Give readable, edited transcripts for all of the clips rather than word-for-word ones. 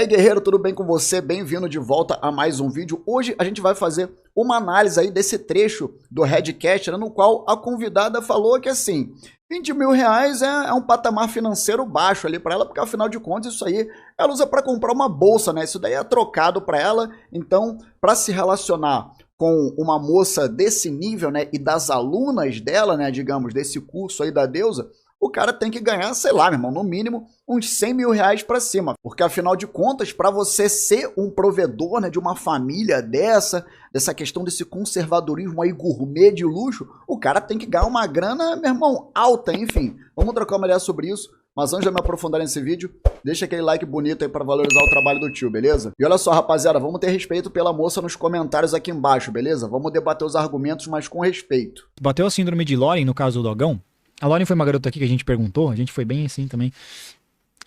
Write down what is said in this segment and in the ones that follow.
E aí, guerreiro, tudo bem com você? Bem-vindo de volta a mais um vídeo. Hoje a gente vai fazer uma análise aí desse trecho do Redcast, né, no qual a convidada falou que, assim, 20 mil reais é um patamar financeiro baixo ali para ela, porque afinal de contas isso aí ela usa para comprar uma bolsa, né? Isso daí é trocado para ela. Então, para se relacionar com uma moça desse nível, né, e das alunas dela, né, digamos, desse curso aí da deusa, o cara tem que ganhar, sei lá, meu irmão, no mínimo uns 100 mil reais pra cima. Porque, afinal de contas, para você ser um provedor, né, de uma família dessa questão desse conservadorismo aí gourmet de luxo, o cara tem que ganhar uma grana, meu irmão, alta, enfim. Vamos trocar uma ideia sobre isso. Mas antes de eu me aprofundar nesse vídeo, deixa aquele like bonito aí para valorizar o trabalho do tio, beleza? E olha só, rapaziada, vamos ter respeito pela moça nos comentários aqui embaixo, beleza? Vamos debater os argumentos, mas com respeito. Bateu a síndrome de Lauren, no caso do Dogão? A Lauren foi uma garota aqui que a gente perguntou, a gente foi bem assim também.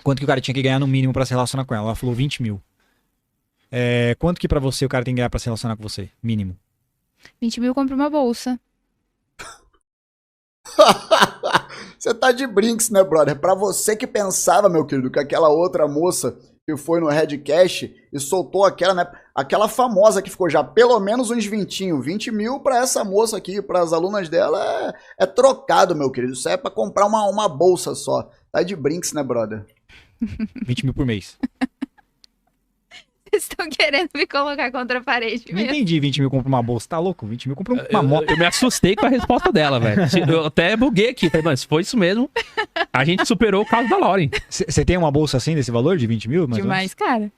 Quanto que o cara tinha que ganhar no mínimo pra se relacionar com ela? Ela falou 20 mil. Quanto que pra você o cara tem que ganhar pra se relacionar com você? Mínimo. 20 mil compra uma bolsa. Você tá de brinks, né, brother? Pra você que pensava, meu querido, que aquela outra moça que foi no Redcast e soltou aquela, né, aquela famosa que ficou já pelo menos uns 20 mil pra essa moça aqui, pras alunas dela, é trocado, meu querido. Isso é pra comprar uma bolsa só. Tá de brinks, né, brother? 20 mil por mês. Vocês estão querendo me colocar contra a parede Não mesmo. entendi 20 mil compra uma bolsa, tá louco? 20 mil compra uma moto. Eu me assustei com a resposta dela, velho. Eu até buguei aqui. Falei, mas foi isso mesmo. A gente superou o caso da Lauren. Você tem uma bolsa assim desse valor de 20 mil? Mais ou menos? Demais, cara.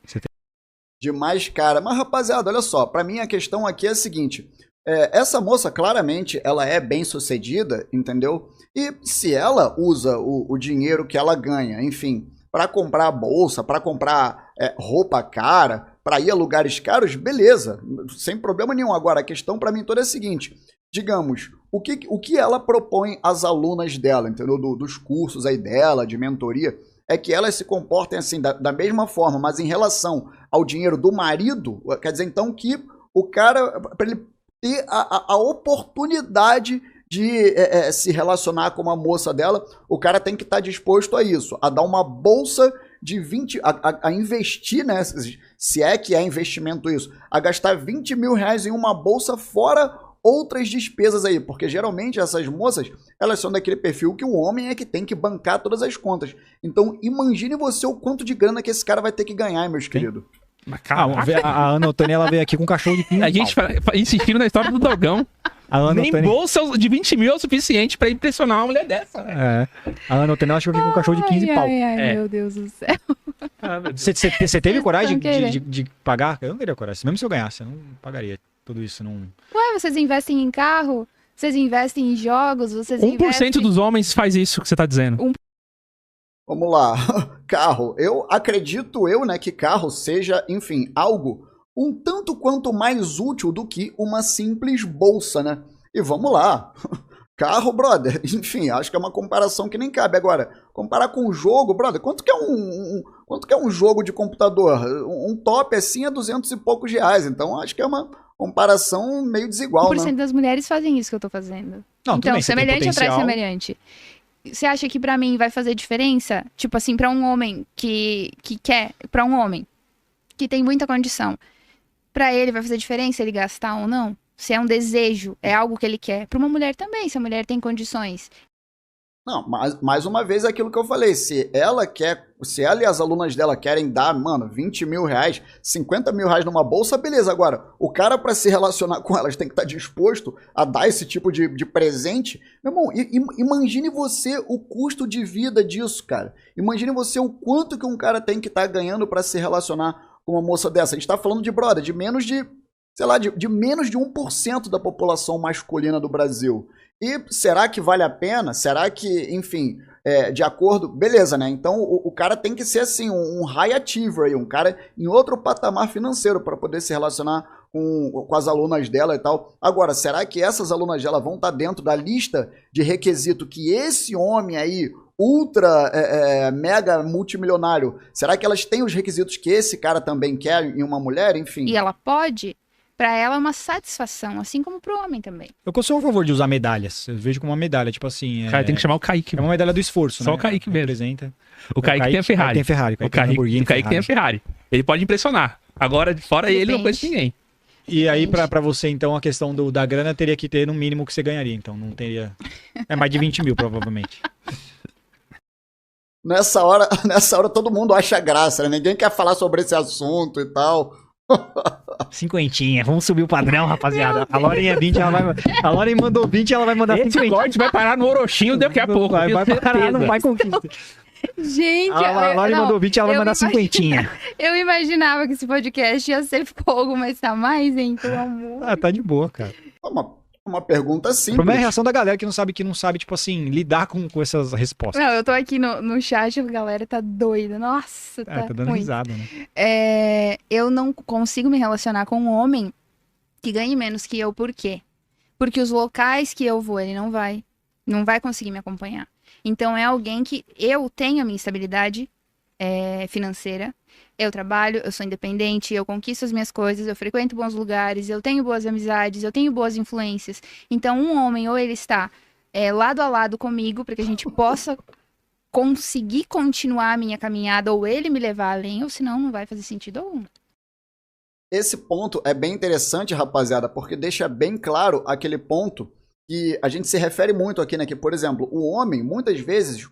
Demais, cara. Mas, rapaziada, olha só. Pra mim, a questão aqui é a seguinte. Essa moça, claramente, ela é bem sucedida, entendeu? E se ela usa o dinheiro que ela ganha, enfim, pra comprar bolsa, pra comprar roupa cara, pra ir a lugares caros, beleza. Sem problema nenhum. Agora, a questão pra mim toda é a seguinte. Digamos, o que ela propõe às alunas dela, entendeu? Dos cursos aí dela, de mentoria, é que elas se comportem assim, da mesma forma, mas em relação ao dinheiro do marido, quer dizer, então, que o cara, para ele ter a oportunidade de se relacionar com uma moça dela, o cara tem que estar disposto a isso, a dar uma bolsa de 20, a investir, né, se é que é investimento isso, a gastar 20 mil reais em uma bolsa fora outras despesas aí, porque geralmente essas moças, elas são daquele perfil que o homem é que tem que bancar todas as contas. Então, imagine você o quanto de grana que esse cara vai ter que ganhar, meus queridos. Mas, A Ana Otânia, ela veio aqui com um cachorro de 15 a gente insistindo na história do Dogão. A Ana Nem Otânia... bolsa de 20 mil é o suficiente pra impressionar uma mulher dessa, velho. A Ana Otânia, ela chegou aqui com um cachorro de 15 pau. Ai, meu Deus do céu. Você teve coragem estão querendo. de pagar? Eu não teria coragem. Mesmo se eu ganhasse, eu não pagaria tudo isso. Não... Ué, vocês investem em carro? Vocês investem em jogos? Vocês 1% investem... dos homens faz isso que você tá dizendo. Vamos lá, carro. Eu acredito, né, que carro seja, enfim, algo um tanto quanto mais útil do que uma simples bolsa, né? E vamos lá. Carro, brother, enfim, acho que é uma comparação que nem cabe. Agora, comparar com o jogo, brother, quanto que é um jogo de computador? Um top assim é 200 e poucos reais. Então, acho que é uma comparação meio desigual, 1% né? das mulheres fazem isso que eu tô fazendo. Não, tudo Então, bem, você tem semelhante atrai potencial. semelhante. Você acha que pra mim vai fazer diferença? Tipo assim, pra um homem que quer, pra um homem que tem muita condição, pra ele vai fazer diferença ele gastar ou não? Se é um desejo, é algo que ele quer. Pra uma mulher também, se a mulher tem condições. Não, mas mais uma vez é aquilo que eu falei, se ela e as alunas dela querem dar, mano, 20 mil reais, 50 mil reais numa bolsa, beleza. Agora, o cara pra se relacionar com elas tem que estar disposto a dar esse tipo de presente. Meu irmão, imagine você o custo de vida disso, cara. Imagine você o quanto que um cara tem que estar ganhando pra se relacionar com uma moça dessa. A gente tá falando de, brother, de menos de, sei lá, de menos de 1% da população masculina do Brasil. E será que vale a pena? Será que, enfim, de acordo... Beleza, né? Então o cara tem que ser, assim, um high achiever aí, um cara em outro patamar financeiro para poder se relacionar com as alunas dela e tal. Agora, será que essas alunas dela vão estar dentro da lista de requisito que esse homem aí, ultra mega multimilionário, será que elas têm os requisitos que esse cara também quer em uma mulher? Enfim. E ela pode? Pra ela é uma satisfação, assim como pro homem também. Eu sou a favor de usar medalhas. Eu vejo como uma medalha, tipo assim. Cara, tem que chamar o Kaique. É uma medalha do esforço, Só né? o Kaique mesmo. Representa. O Kaique tem a Ferrari. Tem Ferrari. O Kaique tem a Ferrari. Ele pode impressionar. Agora, fora ele, não conhece ninguém. E aí, pra você, então, a questão da grana teria que ter no mínimo que você ganharia. Então, não teria... É mais de 20 mil, provavelmente. Nessa hora todo mundo acha graça, né? Ninguém quer falar sobre esse assunto e tal. Cinquentinha. Vamos subir o padrão, rapaziada. A Loren é 20, a Loren mandou 20 e ela vai mandar Esse 50. corte vai parar no Orochinho daqui a pouco. Vai parar no Vai Conquista. Gente, A Loren mandou 20 e ela vai mandar cinquentinha. Eu imaginava que esse podcast ia ser fogo, mas tá mais, hein? Pelo amor. Ah, tá de boa, cara. Uma pergunta O simples. problema é a reação da galera que não sabe, tipo assim, lidar com essas respostas. Não, eu tô aqui no chat, a galera tá doida. Nossa, Tá dando ruim. risada, né? Eu não consigo me relacionar com um homem que ganhe menos que eu. Por quê? Porque os locais que eu vou, ele não vai. Não vai conseguir me acompanhar. Então é alguém que eu tenho a minha estabilidade financeira. Eu trabalho, eu sou independente, eu conquisto as minhas coisas, eu frequento bons lugares, eu tenho boas amizades, eu tenho boas influências. Então um homem, ou ele está lado a lado comigo, para que a gente possa conseguir continuar a minha caminhada, ou ele me levar além, ou senão não vai fazer sentido algum. Esse ponto é bem interessante, rapaziada, porque deixa bem claro aquele ponto que a gente se refere muito aqui, né? Que, por exemplo, o homem, muitas vezes,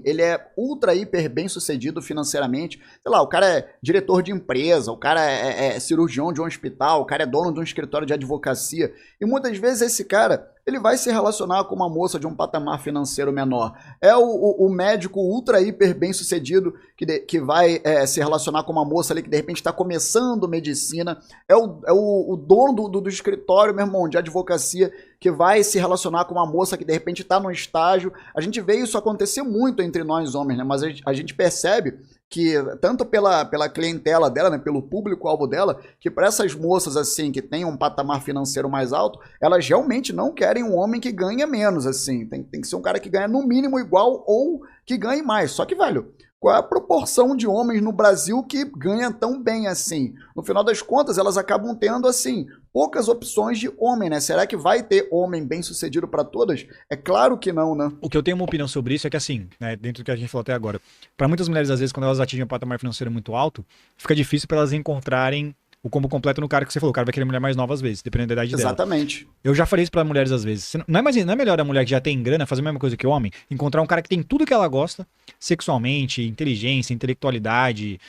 ele é ultra, hiper bem sucedido financeiramente. Sei lá, o cara é diretor de empresa, o cara é cirurgião de um hospital, o cara é dono de um escritório de advocacia. E muitas vezes esse cara, ele vai se relacionar com uma moça de um patamar financeiro menor. É o médico ultra, hiper bem sucedido que vai se relacionar com uma moça ali que de repente está começando medicina. É o dono do escritório, meu irmão, de advocacia, que vai se relacionar com uma moça que de repente está no estágio. A gente vê isso acontecer muito entre nós homens, né? Mas a gente percebe que tanto pela clientela dela, né, pelo público-alvo dela, que para essas moças assim que têm um patamar financeiro mais alto, elas realmente não querem um homem que ganha menos, assim. Tem que ser um cara que ganha no mínimo igual ou que ganhe mais. Só que, velho, qual é a proporção de homens no Brasil que ganha tão bem assim? No final das contas, elas acabam tendo, assim, poucas opções de homem, né? Será que vai ter homem bem sucedido para todas? É claro que não, né? O que eu tenho uma opinião sobre isso é que, assim, né, dentro do que a gente falou até agora, para muitas mulheres, às vezes, quando elas atingem um patamar financeiro muito alto, fica difícil para elas encontrarem o combo completo no cara que você falou. O cara vai querer mulher mais nova às vezes, dependendo da idade dela. Exatamente. Eu já falei isso pra mulheres às vezes. Não é melhor a mulher que já tem grana fazer a mesma coisa que o homem? Encontrar um cara que tem tudo que ela gosta, sexualmente, inteligência, intelectualidade,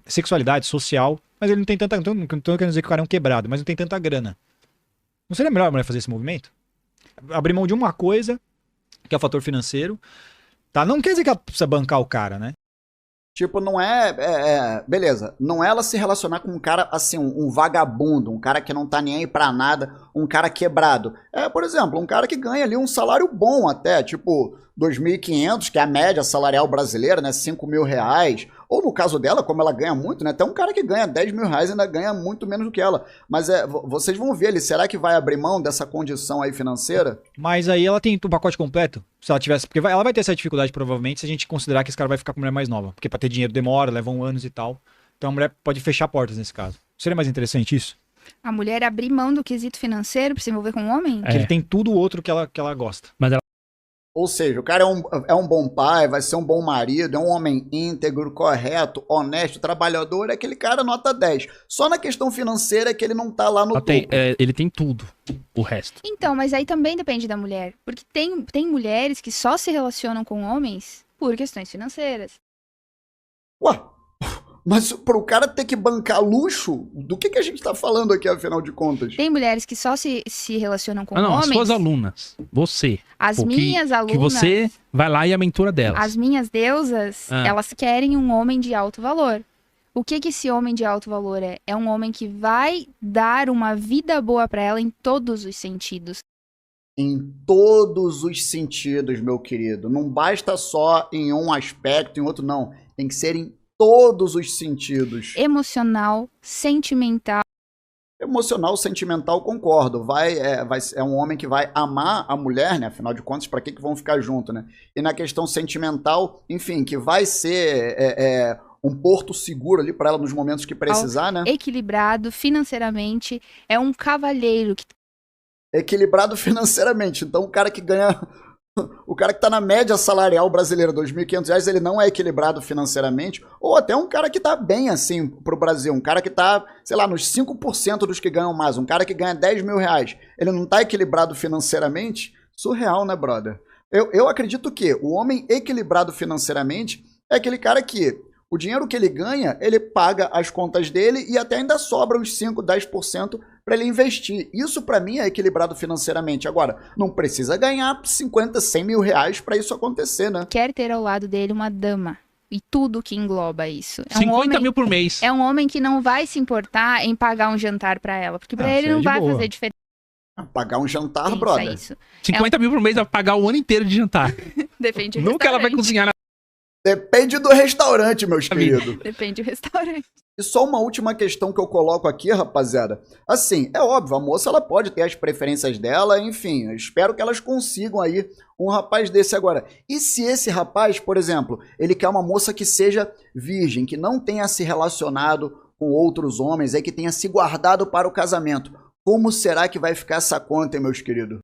sexualidade, social, mas ele não tem tanta... Não tô querendo dizer que o cara é um quebrado, mas não tem tanta grana. Não seria melhor a mulher fazer esse movimento? Abrir mão de uma coisa, que é o fator financeiro, tá? Não quer dizer que ela precisa bancar o cara, né? Tipo, não beleza, não é ela se relacionar com um cara, assim, um vagabundo, um cara que não tá nem aí pra nada, um cara quebrado. Por exemplo, um cara que ganha ali um salário bom até, tipo, 2.500, que é a média salarial brasileira, né, 5 mil reais. Ou no caso dela, como ela ganha muito, né, até um cara que ganha 10 mil reais ainda ganha muito menos do que ela. Mas vocês vão ver ali, será que vai abrir mão dessa condição aí financeira? Mas aí ela tem o pacote completo, se ela tivesse, porque ela vai ter essa dificuldade provavelmente se a gente considerar que esse cara vai ficar com mulher mais nova, porque pra ter dinheiro demora, levam anos e tal. Então a mulher pode fechar portas nesse caso. Seria mais interessante isso? A mulher abrir mão do quesito financeiro pra se envolver com um homem? Que ele tem tudo o outro que ela gosta. Mas ela Ou seja, o cara é um bom pai, vai ser um bom marido, é um homem íntegro, correto, honesto, trabalhador, é aquele cara nota 10. Só na questão financeira é que ele não tá lá no topo. ele tem tudo, o resto. Então, mas aí também depende da mulher. Porque tem mulheres que só se relacionam com homens por questões financeiras. Ué, mas pro cara ter que bancar luxo, do que a gente tá falando aqui, afinal de contas? Tem mulheres que só se relacionam com Não, homens. as suas alunas, você. As minhas alunas. Que você vai lá e é a mentora delas. As minhas deusas, elas querem um homem de alto valor. O que esse homem de alto valor é? É um homem que vai dar uma vida boa pra ela em todos os sentidos. Em todos os sentidos, meu querido. Não basta só em um aspecto, em outro não. Tem que ser em todos os sentidos. Emocional, sentimental. Emocional, sentimental, concordo. É um homem que vai amar a mulher, né? Afinal de contas, pra que vão ficar junto, né? E na questão sentimental, enfim, que vai ser um porto seguro ali pra ela nos momentos que precisar, né? Equilibrado financeiramente, é um cavalheiro que Equilibrado financeiramente. Então o cara que ganha... O cara que tá na média salarial brasileira, R$ 2.500, ele não é equilibrado financeiramente. Ou até um cara que tá bem, assim, pro Brasil. Um cara que tá, sei lá, nos 5% dos que ganham mais. Um cara que ganha R$ 10.000. Ele não tá equilibrado financeiramente? Surreal, né, brother? Eu acredito que o homem equilibrado financeiramente é aquele cara que o dinheiro que ele ganha, ele paga as contas dele e até ainda sobra uns 5, 10% para ele investir. Isso para mim é equilibrado financeiramente. Agora, não precisa ganhar 50, 100 mil reais para isso acontecer, né? quer ter ao lado dele uma dama. E tudo que engloba isso. 50 mil por mês. É um homem que não vai se importar em pagar um jantar pra ela. Porque pra Ah, ele isso aí é não de vai boa. fazer diferença Pagar um jantar, brother. isso. 50 mil por mês vai pagar o ano inteiro de jantar. Depende do Nunca ela vai restaurante. cozinhar na... Depende do restaurante, meus Amigo. queridos. Depende do restaurante. E só uma última questão que eu coloco aqui, rapaziada. Assim, é óbvio, a moça ela pode ter as preferências dela, enfim, eu espero que elas consigam aí um rapaz desse agora. E se esse rapaz, por exemplo, ele quer uma moça que seja virgem, que não tenha se relacionado com outros homens, aí que tenha se guardado para o casamento? Como será que vai ficar essa conta, hein, meus queridos?